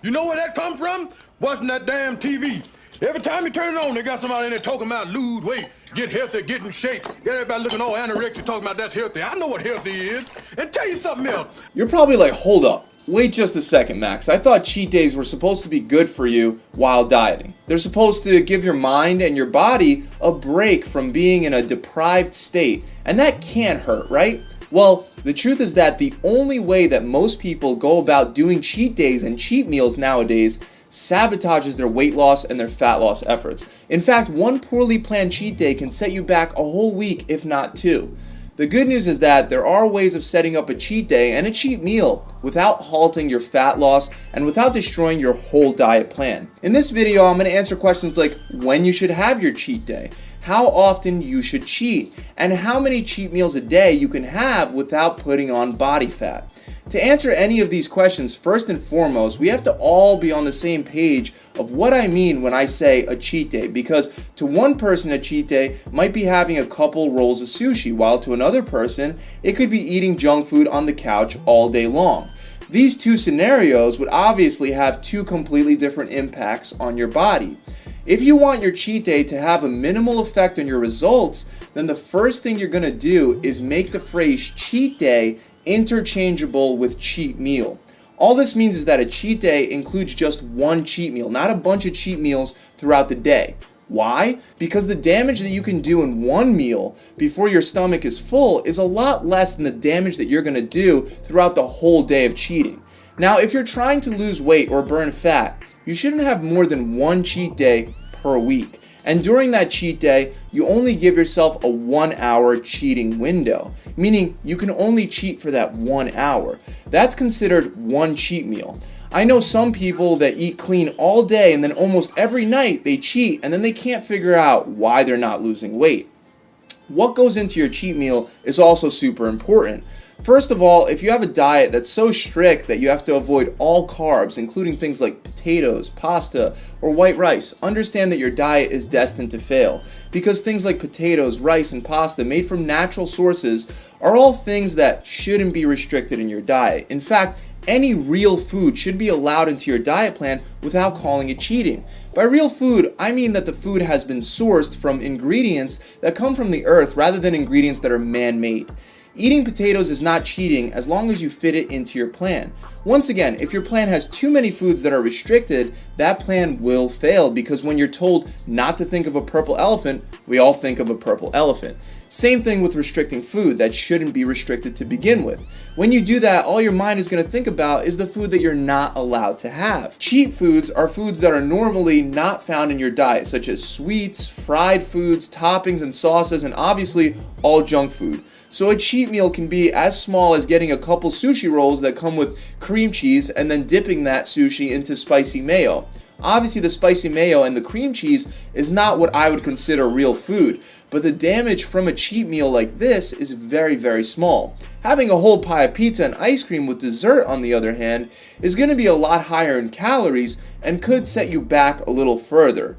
You know where that come from? Watching that damn TV. Every time you turn it on, they got somebody in there talking about lose weight, get healthy, get in shape. Get everybody looking all anorexic, talking about that's healthy. I know what healthy is. And tell you something else. You're probably like, hold up. Wait just a second, Max. I thought cheat days were supposed to be good for you while dieting. They're supposed to give your mind and your body a break from being in a deprived state. And that can hurt, right? Well, the truth is that the only way that most people go about doing cheat days and cheat meals nowadays sabotages their weight loss and their fat loss efforts. In fact, one poorly planned cheat day can set you back a whole week, if not two. The good news is that there are ways of setting up a cheat day and a cheat meal without halting your fat loss and without destroying your whole diet plan. In this video, I'm going to answer questions like when you should have your cheat day, how often you should cheat, and how many cheat meals a day you can have without putting on body fat. To answer any of these questions, first and foremost, we have to all be on the same page of what I mean when I say a cheat day, because to one person a cheat day might be having a couple rolls of sushi, while to another person it could be eating junk food on the couch all day long. These two scenarios would obviously have two completely different impacts on your body. If you want your cheat day to have a minimal effect on your results, then the first thing you're going to do is make the phrase cheat day interchangeable with cheat meal. All this means is that a cheat day includes just one cheat meal, not a bunch of cheat meals throughout the day. Why? Because the damage that you can do in one meal before your stomach is full is a lot less than the damage that you're going to do throughout the whole day of cheating. Now, if you're trying to lose weight or burn fat, you shouldn't have more than one cheat day per week. And during that cheat day, you only give yourself a 1 hour cheating window, meaning you can only cheat for that 1 hour. That's considered one cheat meal. I know some people that eat clean all day and then almost every night they cheat and then they can't figure out why they're not losing weight. What goes into your cheat meal is also super important. First of all, if you have a diet that's so strict that you have to avoid all carbs, including things like potatoes, pasta, or white rice, understand that your diet is destined to fail. Because things like potatoes, rice, and pasta made from natural sources are all things that shouldn't be restricted in your diet. In fact, any real food should be allowed into your diet plan without calling it cheating. By real food, I mean that the food has been sourced from ingredients that come from the earth rather than ingredients that are man-made. Eating potatoes is not cheating as long as you fit it into your plan. Once again, if your plan has too many foods that are restricted, that plan will fail because when you're told not to think of a purple elephant, we all think of a purple elephant. Same thing with restricting food that shouldn't be restricted to begin with. When you do that, all your mind is going to think about is the food that you're not allowed to have. Cheat foods are foods that are normally not found in your diet, such as sweets, fried foods, toppings, and sauces, and obviously all junk food. So a cheat meal can be as small as getting a couple sushi rolls that come with cream cheese and then dipping that sushi into spicy mayo. Obviously the spicy mayo and the cream cheese is not what I would consider real food, but the damage from a cheat meal like this is very, very small. Having a whole pie of pizza and ice cream with dessert, on the other hand, is going to be a lot higher in calories and could set you back a little further.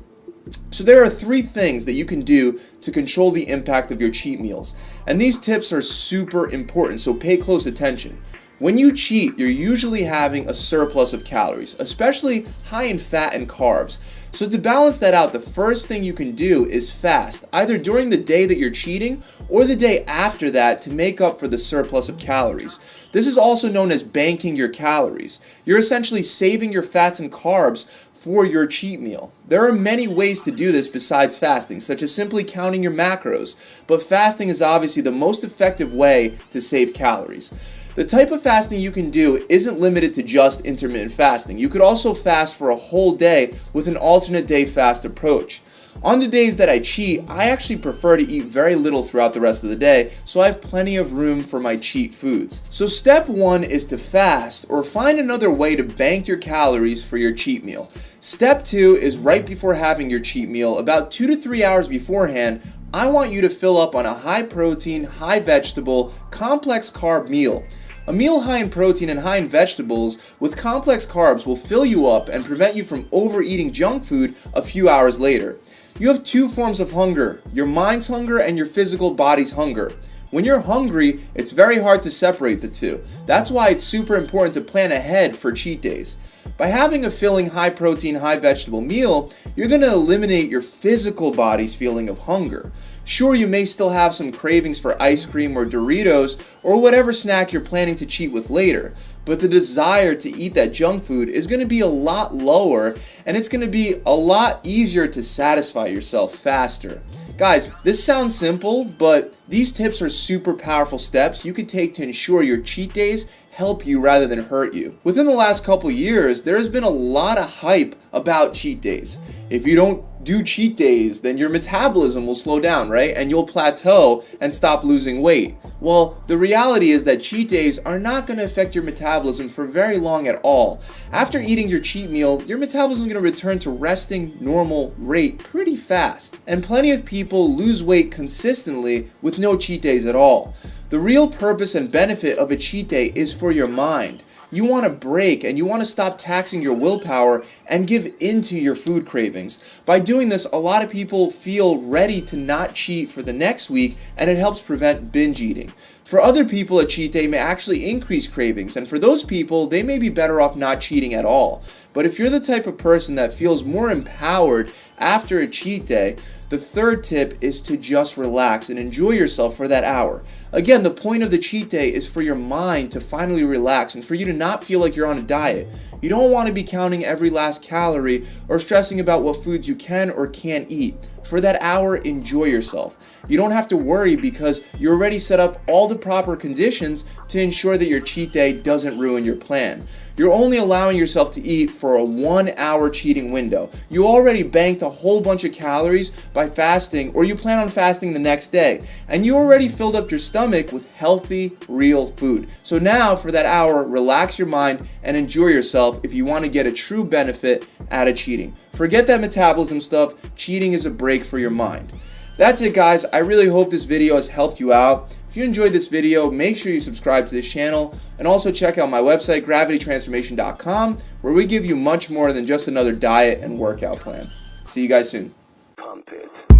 So there are three things that you can do to control the impact of your cheat meals. And these tips are super important, so pay close attention. When you cheat, you're usually having a surplus of calories, especially high in fat and carbs. So to balance that out, the first thing you can do is fast, either during the day that you're cheating or the day after that to make up for the surplus of calories. This is also known as banking your calories. You're essentially saving your fats and carbs for your cheat meal. There are many ways to do this besides fasting, such as simply counting your macros, but fasting is obviously the most effective way to save calories. The type of fasting you can do isn't limited to just intermittent fasting. You could also fast for a whole day with an alternate day fast approach. On the days that I cheat, I actually prefer to eat very little throughout the rest of the day, so I have plenty of room for my cheat foods. So step one is to fast or find another way to bank your calories for your cheat meal. Step two is right before having your cheat meal, about 2 to 3 hours beforehand, I want you to fill up on a high protein, high vegetable, complex carb meal. A meal high in protein and high in vegetables with complex carbs will fill you up and prevent you from overeating junk food a few hours later. You have two forms of hunger, your mind's hunger and your physical body's hunger. When you're hungry, it's very hard to separate the two. That's why it's super important to plan ahead for cheat days. By having a filling, high protein, high vegetable meal, you're going to eliminate your physical body's feeling of hunger. Sure, you may still have some cravings for ice cream or Doritos or whatever snack you're planning to cheat with later, but the desire to eat that junk food is going to be a lot lower, and it's going to be a lot easier to satisfy yourself faster. Guys, this sounds simple, but these tips are super powerful steps you could take to ensure your cheat days help you rather than hurt you. Within the last couple years, there has been a lot of hype about cheat days. If you don't do cheat days, then your metabolism will slow down, right? And you'll plateau and stop losing weight. Well, the reality is that cheat days are not going to affect your metabolism for very long at all. After eating your cheat meal, your metabolism is going to return to resting normal rate pretty fast. And plenty of people lose weight consistently with no cheat days at all. The real purpose and benefit of a cheat day is for your mind. You want to break and you want to stop taxing your willpower and give into your food cravings. By doing this, a lot of people feel ready to not cheat for the next week, and it helps prevent binge eating. For other people, a cheat day may actually increase cravings, and for those people, they may be better off not cheating at all. But if you're the type of person that feels more empowered after a cheat day, the third tip is to just relax and enjoy yourself for that hour. Again, the point of the cheat day is for your mind to finally relax and for you to not feel like you're on a diet. You don't want to be counting every last calorie or stressing about what foods you can or can't eat. For that hour, enjoy yourself. You don't have to worry because you already set up all the proper conditions to ensure that your cheat day doesn't ruin your plan. You're only allowing yourself to eat for a 1 hour cheating window. You already banked a whole bunch of calories by fasting, or you plan on fasting the next day. And you already filled up your stomach with healthy, real food. So now for that hour, relax your mind and enjoy yourself if you want to get a true benefit out of cheating. Forget that metabolism stuff. Cheating is a break for your mind. That's it, guys. I really hope this video has helped you out. If you enjoyed this video, make sure you subscribe to this channel and also check out my website, gravitytransformation.com, where we give you much more than just another diet and workout plan. See you guys soon. Pump it.